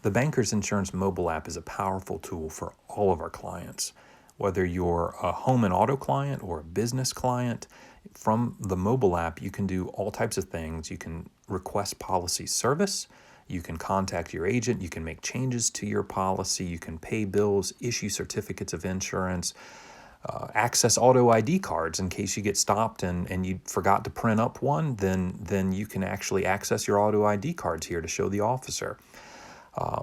The Bankers Insurance mobile app is a powerful tool for all of our clients. Whether you're a home and auto client or a business client, from the mobile app, you can do all types of things. You can request policy service, you can contact your agent, you can make changes to your policy, you can pay bills, issue certificates of insurance, access auto ID cards in case you get stopped and you forgot to print up one, then you can actually access your auto ID cards here to show the officer.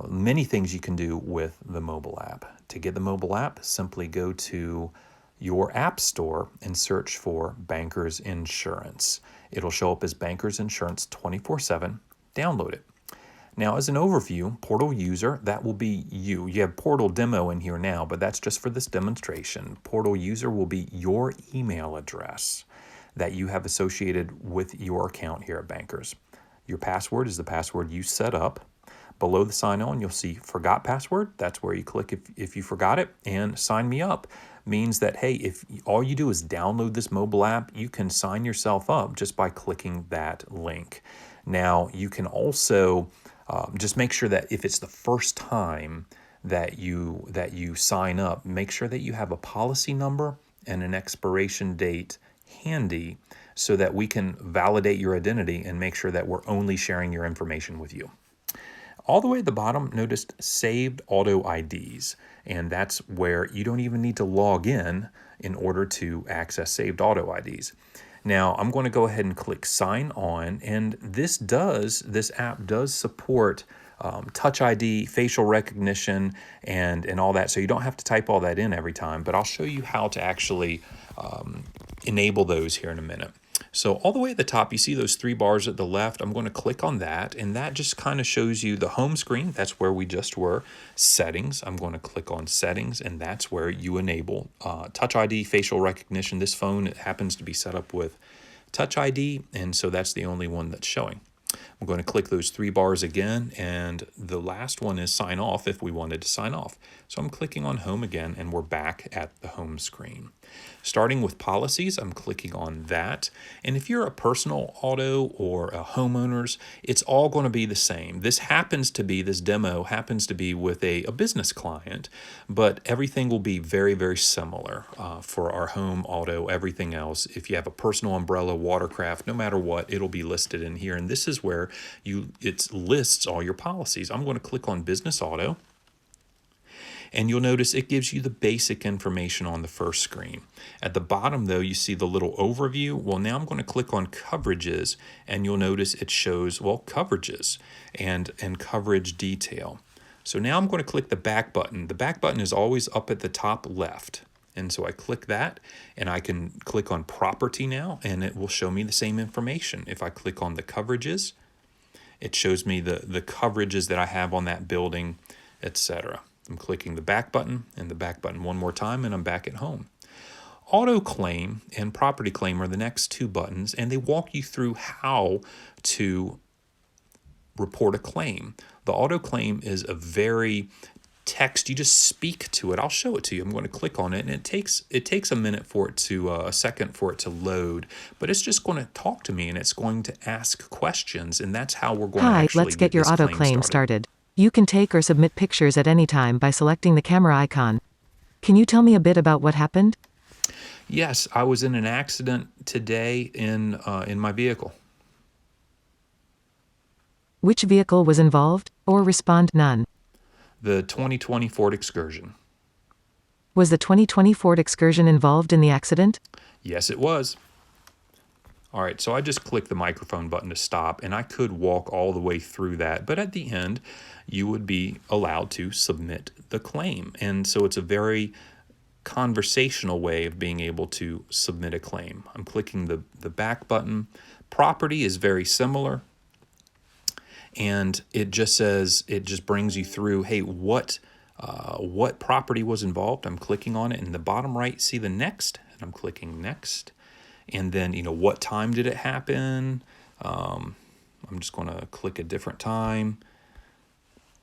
Many things you can do with the mobile app. To get the mobile app, simply go to your app store and search for Bankers Insurance. It'll show up as Bankers Insurance 24/7. Download it. Now, as an overview, Portal user, that will be you. You have Portal demo in here now, but that's just for this demonstration. Portal user will be your email address that you have associated with your account here at Bankers. Your password is the password you set up. Below the sign on, you'll see forgot password. That's where you click if you forgot it. And sign me up means that, hey, if all you do is download this mobile app, you can sign yourself up just by clicking that link. Now, you can also just make sure that if it's the first time that you sign up, make sure that you have a policy number and an expiration date handy so that we can validate your identity and make sure that we're only sharing your information with you. All the way at the bottom, notice saved auto IDs, and that's where you don't even need to log in order to access saved auto IDs. Now, I'm going to go ahead and click sign on, and this app does support Touch ID, facial recognition, and all that, so you don't have to type all that in every time, but I'll show you how to actually enable those here in a minute. So all the way at the top, you see those three bars at the left. I'm going to click on that, and that just kind of shows you the home screen. That's where we just were. Settings. I'm going to click on settings, and that's where you enable Touch ID, facial recognition. This phone happens to be set up with Touch ID, and so that's the only one that's showing. I'm going to click those three bars again, and the last one is sign off if we wanted to sign off. So I'm clicking on home again, and we're back at the home screen. Starting with policies, I'm clicking on that. And if you're a personal auto or a homeowner's, it's all going to be the same. This demo happens to be with a business client, but everything will be very, very similar for our home, auto, everything else. If you have a personal umbrella, watercraft, no matter what, it'll be listed in here. And this is where it lists all your policies. I'm going to click on business auto. And you'll notice it gives you the basic information on the first screen. At the bottom, though, you see the little overview. Well, now I'm going to click on coverages, and you'll notice it shows, coverages and coverage detail. So now I'm going to click the back button. The back button is always up at the top left. And so I click that, and I can click on property now, and it will show me the same information. If I click on the coverages, it shows me the coverages that I have on that building, etc. I'm clicking the back button and the back button one more time, and I'm back at home. Auto claim and property claim are the next two buttons, and they walk you through how to report a claim. The auto claim is a very text. You just speak to it. I'll show it to you. I'm going to click on it, and it takes a minute for it to a second for it to load, but it's just going to talk to me, and it's going to ask questions, and that's how we're going to actually let's get your auto claim started. You can take or submit pictures at any time by selecting the camera icon. Can you tell me a bit about what happened? Yes, I was in an accident today in my vehicle. Which vehicle was involved? Or respond none. The 2020 Ford Excursion. Was the 2020 Ford Excursion involved in the accident? Yes, it was. All right, so I just clicked the microphone button to stop, and I could walk all the way through that, but at the end, you would be allowed to submit the claim. And so it's a very conversational way of being able to submit a claim. I'm clicking the back button. Property is very similar, and it just brings you through, hey, what property was involved? I'm clicking on it. In the bottom right, see the next, and I'm clicking next. And then, what time did it happen? I'm just going to click a different time.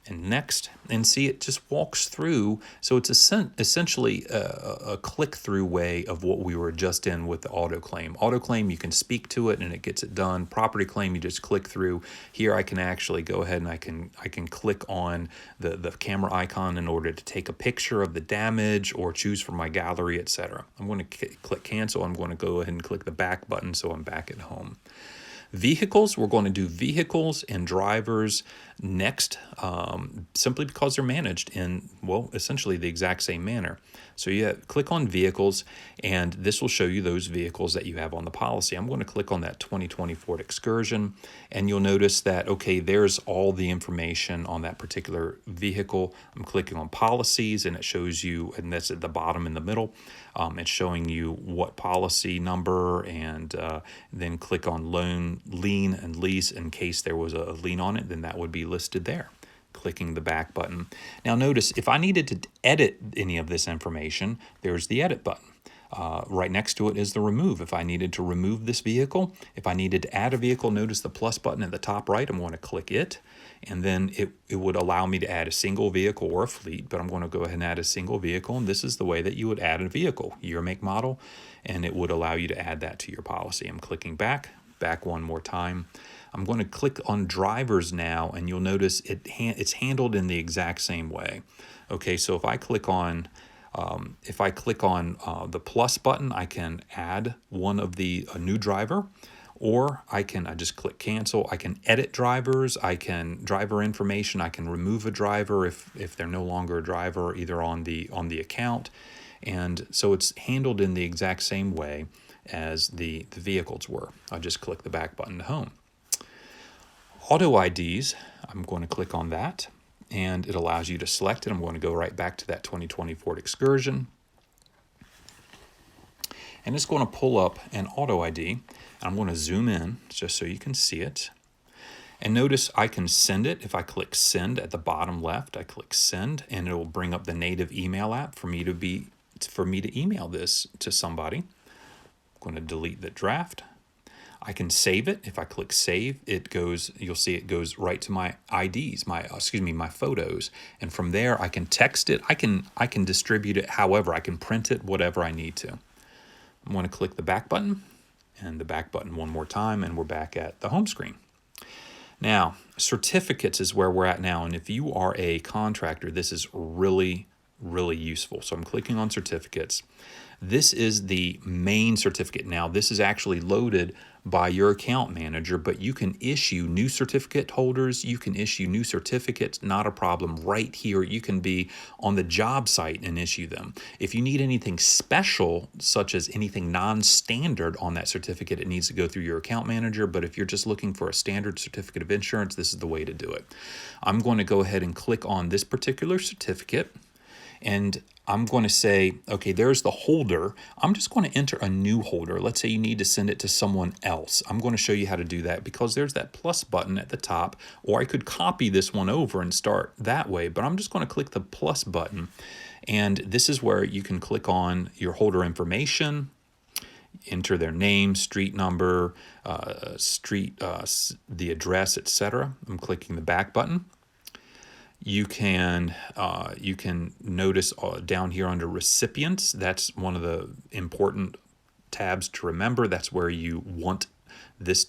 and next, and see it just walks through. So it's essentially a click-through way of what we were just in with the auto claim. Auto claim, you can speak to it and it gets it done. Property claim, you just click through. Here I can actually go ahead and I can click on the camera icon in order to take a picture of the damage or choose from my gallery, etc. I'm going to click cancel. I'm going to go ahead and click the back button so I'm back at home. Vehicles, we're going to do vehicles and drivers next, simply because they're managed in, well, essentially the exact same manner. So you click on vehicles, and this will show you those vehicles that you have on the policy. I'm going to click on that 2020 Ford Excursion, and you'll notice that, okay, there's all the information on that particular vehicle. I'm clicking on policies, and it shows you, and that's at the bottom in the middle. It's showing you what policy number, and then click on loan, lien, and lease in case there was a lien on it, then that would be listed there. Clicking the back button. Now notice if I needed to edit any of this information, there's the edit button. Right next to it is the remove. If I needed to remove this vehicle, if I needed to add a vehicle, notice the plus button at the top right. I'm going to click it, and then it would allow me to add a single vehicle or a fleet, but I'm going to go ahead and add a single vehicle, and this is the way that you would add a vehicle, year, make, model, and it would allow you to add that to your policy. I'm clicking back one more time. I'm going to click on drivers now, and you'll notice it's handled in the exact same way. Okay, so if I click on the plus button, I can add a new driver, or I just click cancel. I can edit drivers. Driver information. I can remove a driver if they're no longer a driver, either on the account, and so it's handled in the exact same way as the vehicles were. I just click the back button to home. Auto IDs, I'm going to click on that, and it allows you to select it. I'm going to go right back to that 2020 Ford Excursion, and it's going to pull up an auto ID. I'm going to zoom in just so you can see it. And notice I can send it. If I click send at the bottom left, I click send, and it will bring up the native email app for me to email this to somebody. I'm going to delete the draft. I can save it. If I click save, you'll see it goes right to my IDs, my photos. And from there I can text it. I can distribute it however. I can print it, whatever I need to. I'm going to click the back button and the back button one more time, and we're back at the home screen. Now, certificates is where we're at now. And if you are a contractor, this is really, really useful. So I'm clicking on certificates. This is the main certificate. Now, this is actually loaded by your account manager, but you can issue new certificate holders. You can issue new certificates, not a problem. Right here, you can be on the job site and issue them. If you need anything special, such as anything non-standard on that certificate, it needs to go through your account manager. But if you're just looking for a standard certificate of insurance, this is the way to do it. I'm going to go ahead and click on this particular certificate, and I'm going to say, okay, there's the holder. I'm just going to enter a new holder. Let's say you need to send it to someone else. I'm going to show you how to do that because there's that plus button at the top, or I could copy this one over and start that way, but I'm just going to click the plus button. And this is where you can click on your holder information, enter their name, street number, the address, etc. I'm clicking the back button. You can notice down here under recipients, that's one of the important tabs to remember. That's where you want this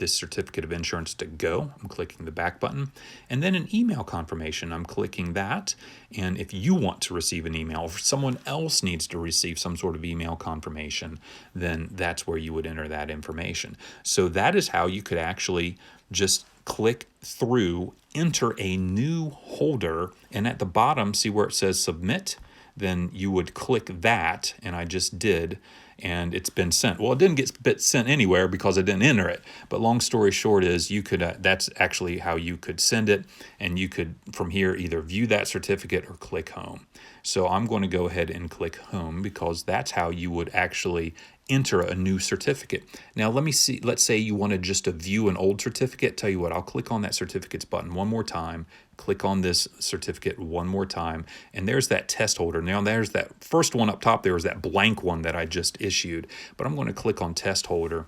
certificate of insurance to go. I'm clicking the back button. And then an email confirmation, I'm clicking that. And if you want to receive an email, if someone else needs to receive some sort of email confirmation, then that's where you would enter that information. So that is how you could actually just click through, enter a new holder, and at the bottom, see where it says submit? Then you would click that, and I just did, and it's been sent. Well, it didn't get sent anywhere because I didn't enter it. But long story short is you could that's actually how you could send it, and you could from here either view that certificate or click home. So I'm going to go ahead and click home because that's how you would actually enter a new certificate. Now let's say you wanted just to view an old certificate. Tell you what, I'll click on that certificates button one more time, click on this certificate one more time, and there's that test holder. Now there's that first one up top, there was that blank one that I just issued, but I'm going to click on test holder,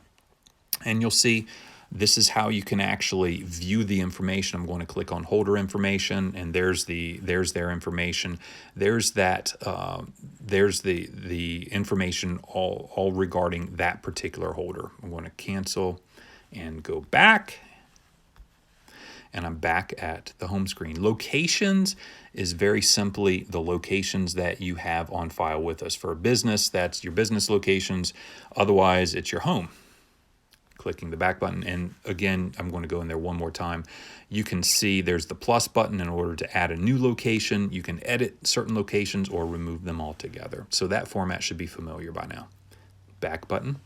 and you'll see This is how you can actually view the information. I'm going to click on holder information, and there's their information. There's the information all regarding that particular holder. I'm going to cancel and go back. And I'm back at the home screen. Locations is very simply the locations that you have on file with us. For a business, that's your business locations. Otherwise, it's your home. Clicking the back button. And again, I'm going to go in there one more time. You can see there's the plus button in order to add a new location. You can edit certain locations or remove them altogether. So that format should be familiar by now. Back button.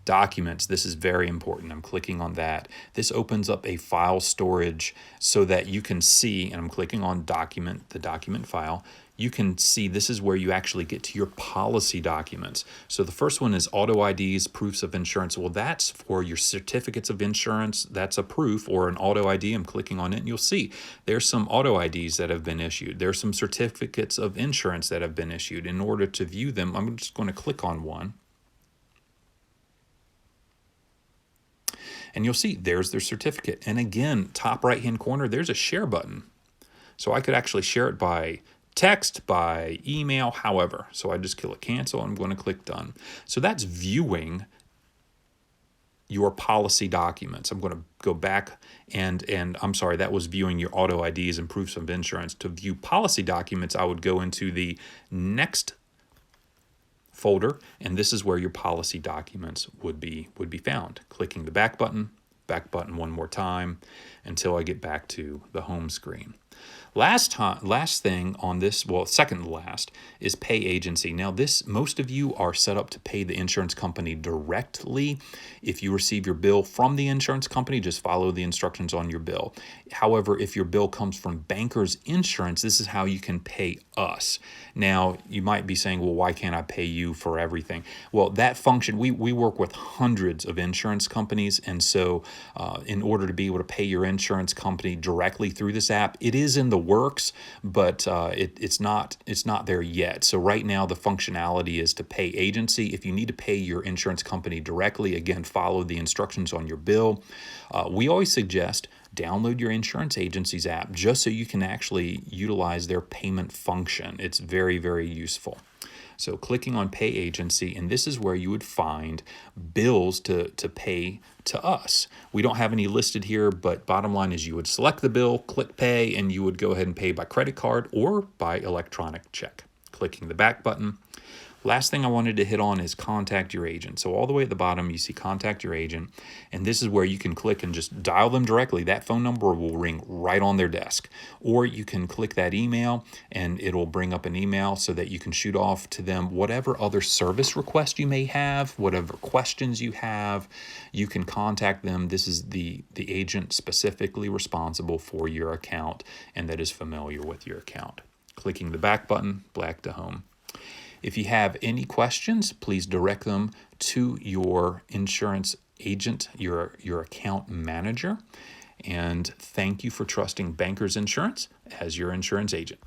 Documents, this is very important. I'm clicking on that. This opens up a file storage so that you can see, and I'm clicking on document, the document file. You can see this is where you actually get to your policy documents. So the first one is auto IDs, proofs of insurance. Well, that's for your certificates of insurance. That's a proof or an auto ID. I'm clicking on it and you'll see there's some auto IDs that have been issued. There's some certificates of insurance that have been issued. In order to view them, I'm just going to click on one. And you'll see there's their certificate. And again, top right-hand corner, there's a share button. So I could actually share it by text, by email, however. So I just click cancel. I'm going to click done. So that's viewing your policy documents. I'm going to go back and I'm sorry, that was viewing your auto IDs and proofs of insurance. To view policy documents, I would go into the next folder, and this is where your policy documents would be found. Clicking the back button one more time until I get back to the home screen. Last thing on this, well, second to last, is pay agency. Now this, most of you are set up to pay the insurance company directly. If you receive your bill from the insurance company, just follow the instructions on your bill. However, if your bill comes from Bankers Insurance, this is how you can pay us. Now, you might be saying, well, why can't I pay you for everything? Well, that function, we work with hundreds of insurance companies, and so in order to be able to pay your insurance company directly through this app, it is in the works, but it's not there yet. So right now the functionality is to pay agency. If you need to pay your insurance company directly, again, follow the instructions on your bill. We always suggest download your insurance agency's app just so you can actually utilize their payment function. It's very, very useful. So clicking on pay agency, and this is where you would find bills to pay to us. We don't have any listed here, but bottom line is you would select the bill, click pay, and you would go ahead and pay by credit card or by electronic check. Clicking the back button. Last thing I wanted to hit on is contact your agent. So all the way at the bottom, you see contact your agent, and this is where you can click and just dial them directly. That phone number will ring right on their desk. Or you can click that email and it'll bring up an email so that you can shoot off to them whatever other service request you may have, whatever questions you have, you can contact them. This is the agent specifically responsible for your account and that is familiar with your account. Clicking the back button, back to home. If you have any questions, please direct them to your insurance agent, your account manager. And thank you for trusting Bankers Insurance as your insurance agent.